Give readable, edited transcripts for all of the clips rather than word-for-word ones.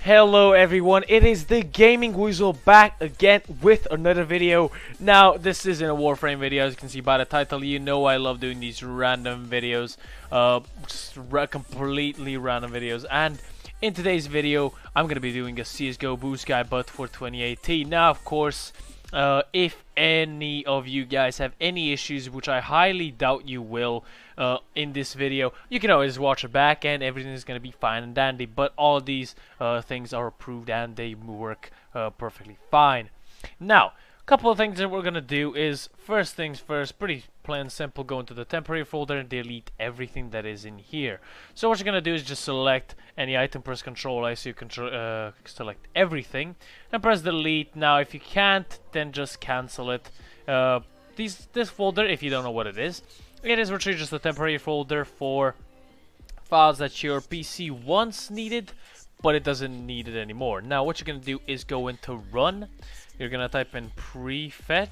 Hello everyone, it is the Gaming Weasel back again with another video. Now this isn't a Warframe video, as you can see by the title. You know I love doing these random videos, completely random videos. And in today's video I'm going to be doing a CSGO boost guide but for 2018. Now of course, if any of you guys have any issues, which I highly doubt you will, in this video, you can always watch it back and everything is going to be fine and dandy. But all these things are approved and they work perfectly fine. Now, a couple of things that we're going to do is, first things first, pretty plain and simple, go into the temporary folder and delete everything that is in here. So what you're going to do is just select any item, press Control I, so you control, select everything and press delete. Now if you can't, then just cancel it. This folder, if you don't know what it is literally just a temporary folder for files that your PC once needed, but it doesn't need it anymore. Now what you're going to do is go into Run. You're going to type in PRIVAT,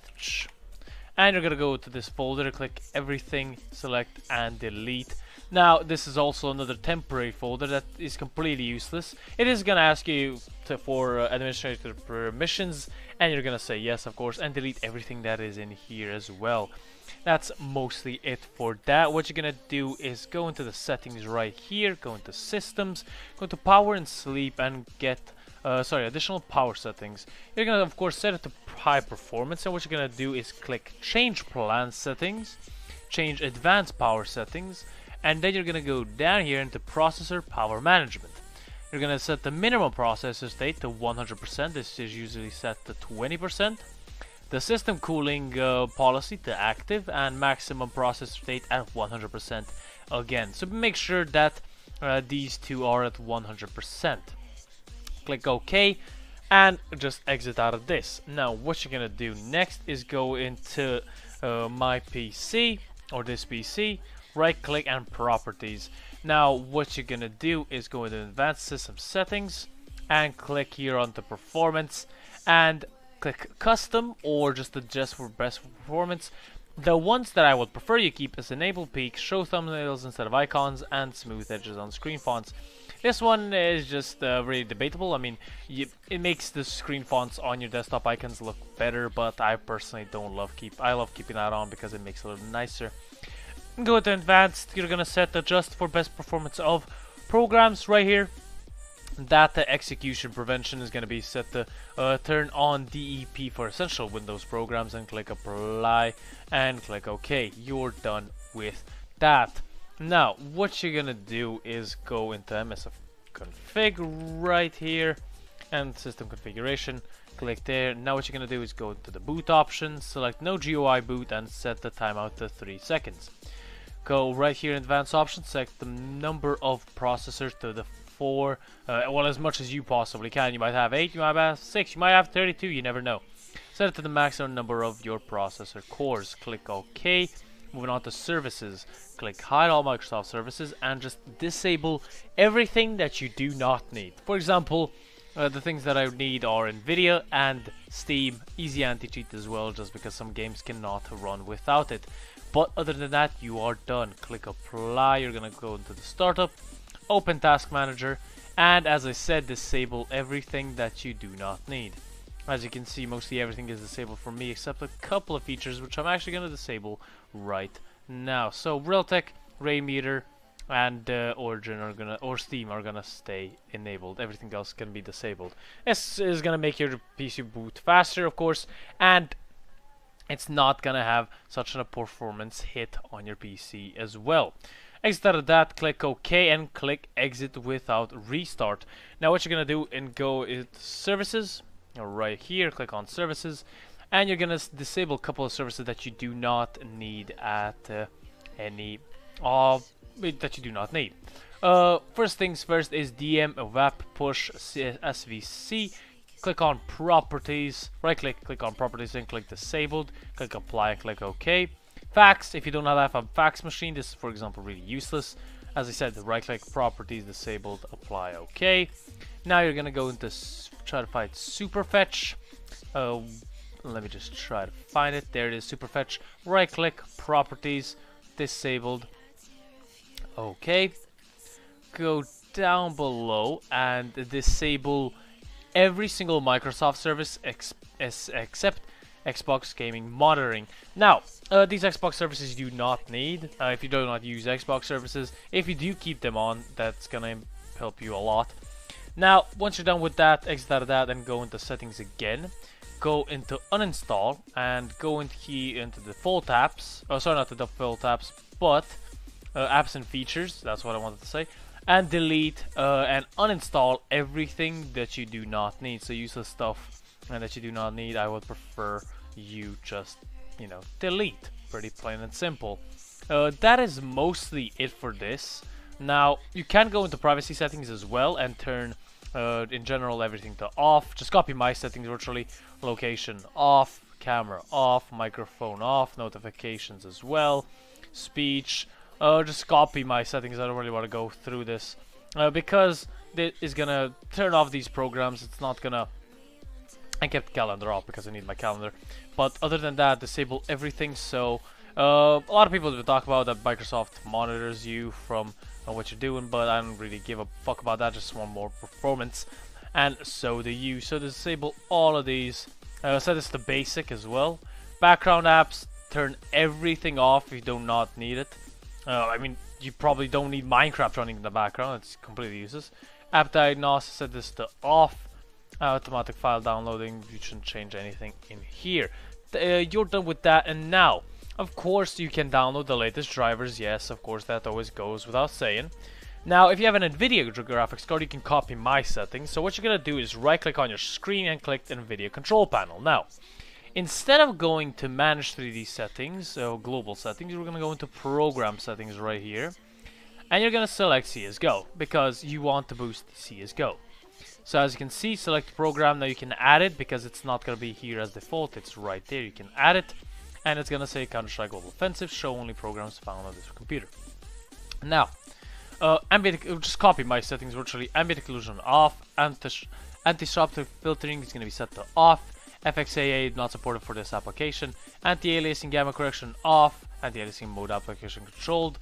and you're going to go to this folder, click everything, select and delete. Now this is also another temporary folder that is completely useless. It is going to ask you for administrator permissions, and you're going to say yes of course, and delete everything that is in here as well. That's mostly it for that. What you're gonna do is go into the settings right here, go into systems, go to power and sleep and get additional power settings. You're gonna of course set it to high performance, and what you're gonna do is click change plan settings, change advanced power settings, and then you're gonna go down here into processor power management. You're gonna set the minimum processor state to 100%. This is usually set to 20%. The system cooling policy to active, and maximum processor state at 100% again. So make sure that these two are at 100%. Click OK and just exit out of this. Now what you're gonna do next is go into my PC or this PC, right click and properties. Now what you're gonna do is go into advanced system settings and click here on the performance and click custom, or just adjust for best performance. The ones that I would prefer you keep is enable peak, show thumbnails instead of icons, and smooth edges on screen fonts. This one is just really debatable. I mean, it makes the screen fonts on your desktop icons look better, but I personally don't love I love keeping that on because it makes it a little nicer. Go to advanced. You're gonna set adjust for best performance of programs right here. Data execution prevention is going to be set to turn on DEP for essential Windows programs, and click apply and click OK. You're done with that. Now what you're going to do is go into MSF config right here and system configuration, click there. Now what you're going to do is go to the boot options, select no GUI boot and set the timeout to 3 seconds. Go right here in advanced options, select the number of processors to the 4, well, as much as you possibly can. You might have 8, you might have 6, you might have 32, you never know. Set it to the maximum number of your processor cores. Click OK. Moving on to services, click hide all Microsoft services and just disable everything that you do not need. For example, the things that I need are NVIDIA and Steam, easy anti-cheat as well, just because some games cannot run without it. But other than that, you are done. Click apply. You're gonna go into the startup, open task manager, and as I said, disable everything that you do not need. As you can see, mostly everything is disabled for me except a couple of features which I'm actually going to disable right now. So Realtek, Raymeter, and Origin are gonna, or Steam are gonna stay enabled. Everything else can be disabled. This is gonna make your PC boot faster, of course, and it's not gonna have such a performance hit on your PC as well. Exit out of that, click OK and click exit without restart. Now what you're gonna do and go is services, right here, click on services, and you're gonna disable a couple of services that you do not need at that you do not need. First things first is DM WAP push SVC. Click on properties, right click on properties and click disabled, click apply and click OK. Fax, if you don't have a fax machine, this is for example really useless. As I said, the right click properties disabled, apply OK. Now you're gonna go into try to find Superfetch. Let me just try to find it. There it is, Superfetch. Right click properties disabled, OK. Go down below and disable every single Microsoft service except Xbox gaming monitoring. Now, these Xbox services you do not need if you do not use Xbox services. If you do keep them on, that's gonna help you a lot. Now, once you're done with that, exit out of that and go into settings again. Go into uninstall and go into the default apps. Oh, sorry, not the default apps, but apps and features. That's what I wanted to say. And delete and uninstall everything that you do not need. So useless stuff and that you do not need, I would prefer you just, you know, delete. Pretty plain and simple. That is mostly it for this. Now, you can go into privacy settings as well and turn in general everything to off. Just copy my settings virtually. Location off, camera off, microphone off, notifications as well, speech. Just copy my settings. I don't really want to go through this because it is gonna turn off these programs. It's not gonna. I kept calendar off because I need my calendar, but other than that, disable everything. So a lot of people will talk about that Microsoft monitors you from what you're doing, but I don't really give a fuck about that. Just want more performance, and so do you. So disable all of these. Set this to basic as well. Background apps, turn everything off if you do not need it. I mean, you probably don't need Minecraft running in the background. It's completely useless. App diagnosis, set this to off. Automatic file downloading, you shouldn't change anything in here. You're done with that, and now, of course, you can download the latest drivers. Yes, of course, that always goes without saying. Now, if you have an NVIDIA graphics card, you can copy my settings. So what you're going to do is right-click on your screen and click the NVIDIA control panel. Now, instead of going to manage 3D settings, so global settings, you're going to go into program settings right here. And you're going to select CSGO because you want to boost CSGO. So as you can see, select program. Now you can add it because it's not going to be here as default. It's right there. You can add it. And it's going to say Counter-Strike Global Offensive, show only programs found on this computer. Now, just copy my settings virtually. Ambient occlusion off. Anti-disruptive filtering is going to be set to off. FXAA not supported for this application. Anti-aliasing gamma correction off. Anti-aliasing mode application controlled.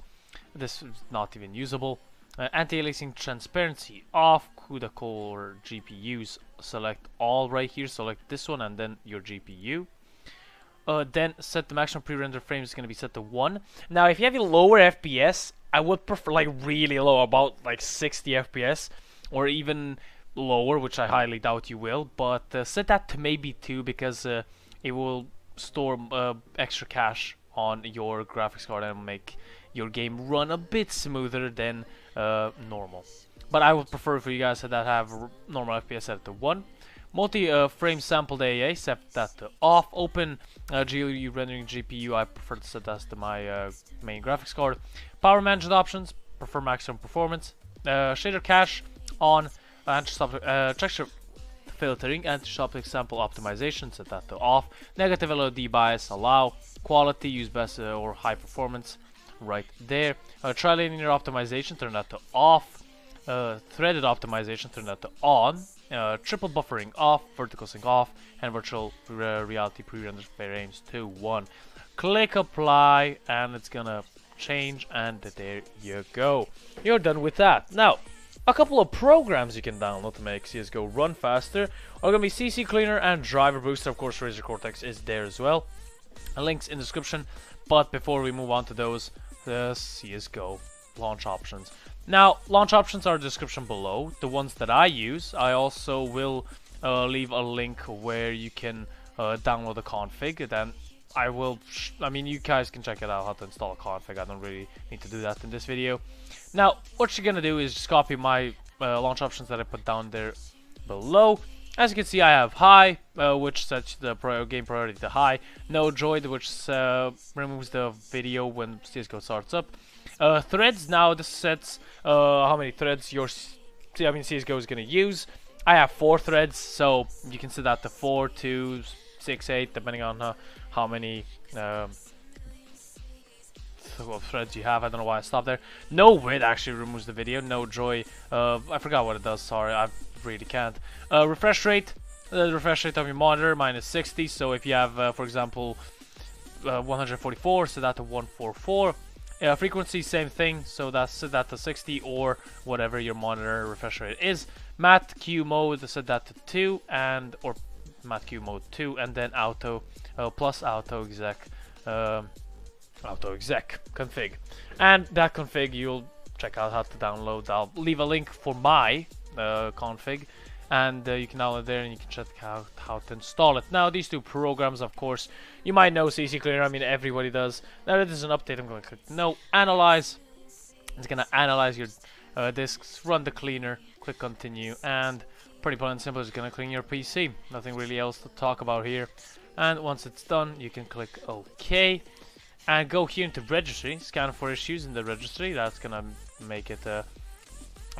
This is not even usable. Anti-aliasing transparency off. CUDA core GPUs, select all right here. Select this one and then your GPU. Then set the maximum pre-render frames is going to be set to 1. Now, if you have a lower FPS, I would prefer like really low, about like 60 FPS or even lower, which I highly doubt you will. But set that to maybe 2 because it will store extra cache on your graphics card and make your game run a bit smoother than normal. But I would prefer for you guys that have normal FPS set to 1. Multi-frame sampled AA, set that to off. Open GPU rendering GPU, I prefer to set that to my main graphics card. Power management options, prefer maximum performance. Shader cache on. Texture filtering, anti-optic sample optimization, set that to off. Negative LOD bias, allow. Quality, use best or high performance, right there. Trilinear optimization, turn that to off. Threaded optimization, turn that to on. Triple buffering off, vertical sync off, and virtual reality pre-rendered frames to 1. Click apply, and it's gonna change, and there you go. You're done with that. Now, a couple of programs you can download to make CSGO run faster are gonna be CC Cleaner and Driver Booster. Of course, Razer Cortex is there as well. Links in the description. But before we move on to those, the CSGO launch options. Now, launch options are in the description below. The ones that I use, I also will leave a link where you can download the config. Then I will, I mean, you guys can check it out how to install a config. I don't really need to do that in this video. Now, what you're gonna do is just copy my launch options that I put down there below. As you can see, I have high, which sets the game priority to high. No Droid, which removes the video when CSGO starts up. Threads, now this sets how many threads your CSGO is going to use. I have 4 threads, so you can set that to 4, 2, 6, 8, depending on how many threads you have. I don't know why I stopped there. No width actually removes the video. No joy. I forgot what it does. Sorry, I really can't. Refresh rate. The refresh rate of your monitor -60. So if you have, for example, 144, set that to 144. Frequency, same thing, so that's set that to 60 or whatever your monitor refresh rate is. Mat Q mode, set that to 2 and or Mat Q mode 2, and then auto plus auto exec config, and that config you'll check out how to download. I'll leave a link for my config, and you can download there and you can check out how to install it. Now these two programs, of course, you might know CC Cleaner. I mean, everybody does. Now that there's an update, I'm going to click no, analyze. It's going to analyze your disks, run the cleaner, click continue, and pretty plain and simple, it's going to clean your PC. Nothing really else to talk about here. And once it's done, you can click OK and go here into registry, scan for issues in the registry. That's going to make it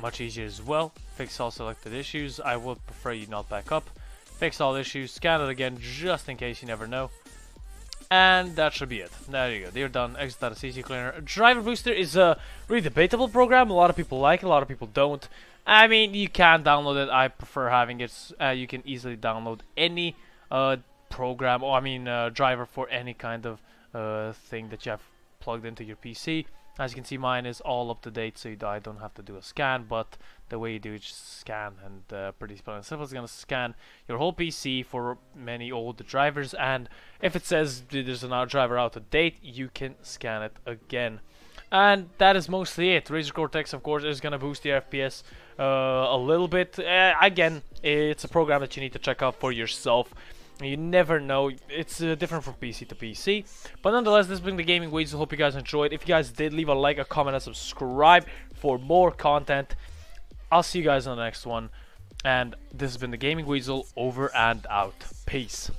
much easier as well. Fix all selected issues. I would prefer you not back up. Fix all issues, scan it again just in case, you never know. And that should be it. There you go, you're done. Exit out of CC Cleaner. Driver Booster is a really debatable program. A lot of people like it, a lot of people don't. I mean, you can download it. I prefer having it. You can easily download any program, or I mean driver for any kind of thing that you have plugged into your PC. As you can see, mine is all up to date, so I don't have to do a scan, but the way you do it, just scan, and pretty simple. It's going to scan your whole PC for many old drivers, and if it says there's another driver out of date, you can scan it again. And that is mostly it. Razer Cortex, of course, is going to boost your FPS a little bit. Again, it's a program that you need to check out for yourself. You never know, it's different from PC to PC. But nonetheless, this has been the Gaming Weasel. Hope you guys enjoyed. If you guys did, leave a like, a comment, and subscribe for more content. I'll see you guys on the next one. And this has been the Gaming Weasel, over and out. Peace.